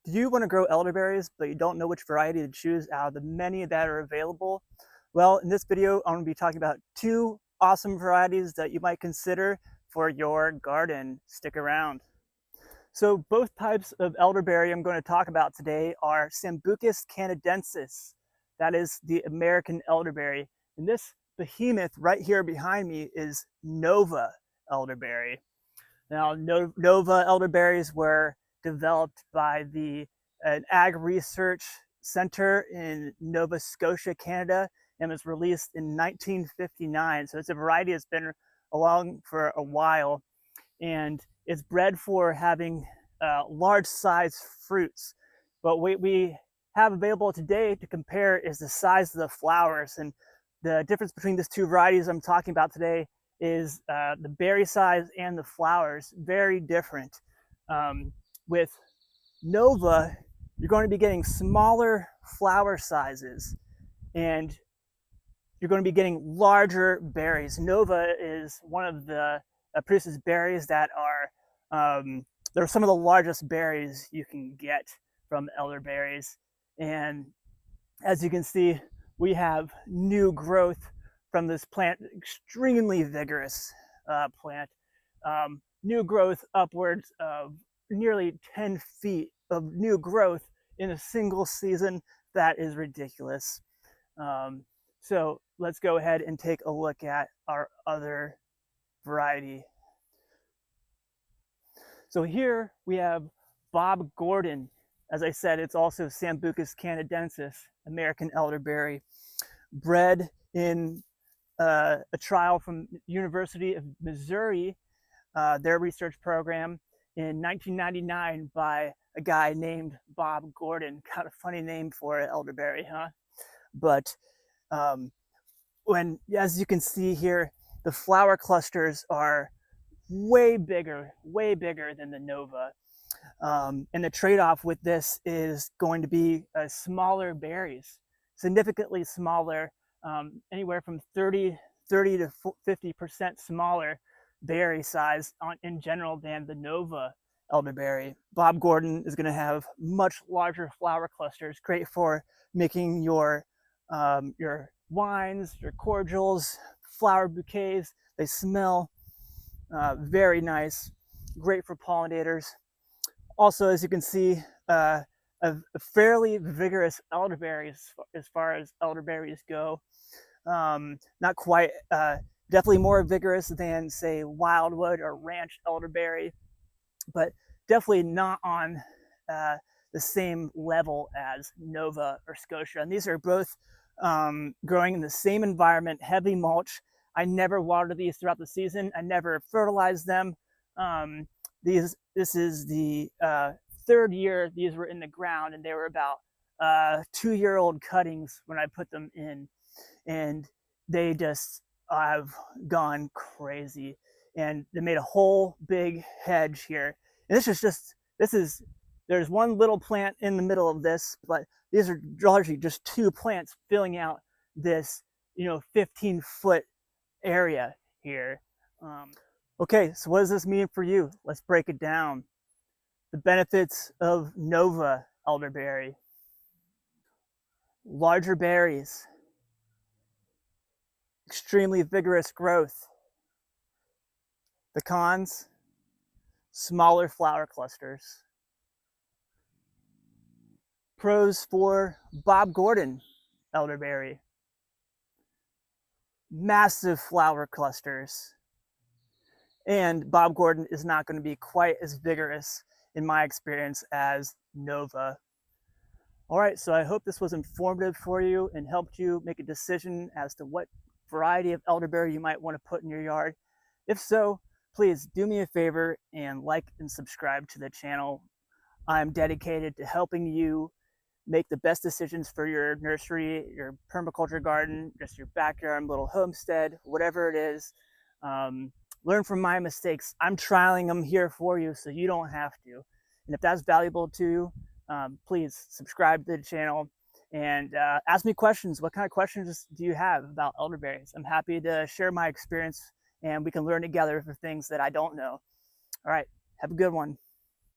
Do you want to grow elderberries, but you don't know which variety to choose out of the many that are available? Well, in this video, I'm going to be talking about two awesome varieties that you might consider for your garden. Stick around. So both types of elderberry I'm going to talk about today are Sambucus canadensis. That is the American elderberry. And this behemoth right here behind me is Nova elderberry. Now, Nova elderberries were developed by an ag research center in Nova Scotia, Canada, and was released in 1959. So it's a variety that's been along for a while, and it's bred for having large size fruits. But what we have available today to compare is the size of the flowers. And the difference between these two varieties I'm talking about today is the berry size and the flowers, very different. With Nova, you're going to be getting smaller flower sizes and you're going to be getting larger berries. Nova is one of the produces berries that they're some of the largest berries you can get from elderberries. And as you can see, we have new growth from this plant, extremely vigorous plant. New growth upwards of nearly 10 feet of new growth in a single season. That is ridiculous. So let's go ahead and take a look at our other variety. So here we have Bob Gordon. As I said, it's also Sambucus canadensis, American elderberry, bred in a trial from University of Missouri, their research program in 1999 by a guy named Bob Gordon. Kind of funny name for an elderberry, huh? But as you can see here, the flower clusters are way bigger than the Nova. And the trade-off with this is going to be smaller berries, significantly smaller, anywhere from 30 to 50% smaller berry size in general than the Nova elderberry. Bob Gordon is going to have much larger flower clusters, great for making your wines, your cordials, flower bouquets. They smell very nice, great for pollinators. Also, as you can see, a fairly vigorous elderberry as far as elderberries go. Not quite, definitely more vigorous than, say, wildwood or ranch elderberry, but definitely not on the same level as Nova or Scotia. And these are both growing in the same environment, heavy mulch. I never watered these throughout the season. I never fertilized them. This is the third year these were in the ground, and they were about 2-year-old cuttings when I put them in, and they just have gone crazy. And they made a whole big hedge here. And there's one little plant in the middle of this, but these are largely just two plants filling out this 15-foot area here. Okay, so what does this mean for you? Let's break it down. The benefits of Nova elderberry: larger berries, extremely vigorous growth. The cons: smaller flower clusters. Pros for Bob Gordon elderberry: massive flower clusters. And Bob Gordon is not going to be quite as vigorous, in my experience, as Nova. All right, so I hope this was informative for you and helped you make a decision as to what variety of elderberry you might want to put in your yard. If so, please do me a favor and like and subscribe to the channel. I'm dedicated to helping you make the best decisions for your nursery, your permaculture garden, just your backyard little homestead, whatever it is. Learn from my mistakes. I'm trialing them here for you so you don't have to. And if that's valuable to you, please subscribe to the channel and ask me questions. What kind of questions do you have about elderberries? I'm happy to share my experience and we can learn together for things that I don't know. All right, have a good one.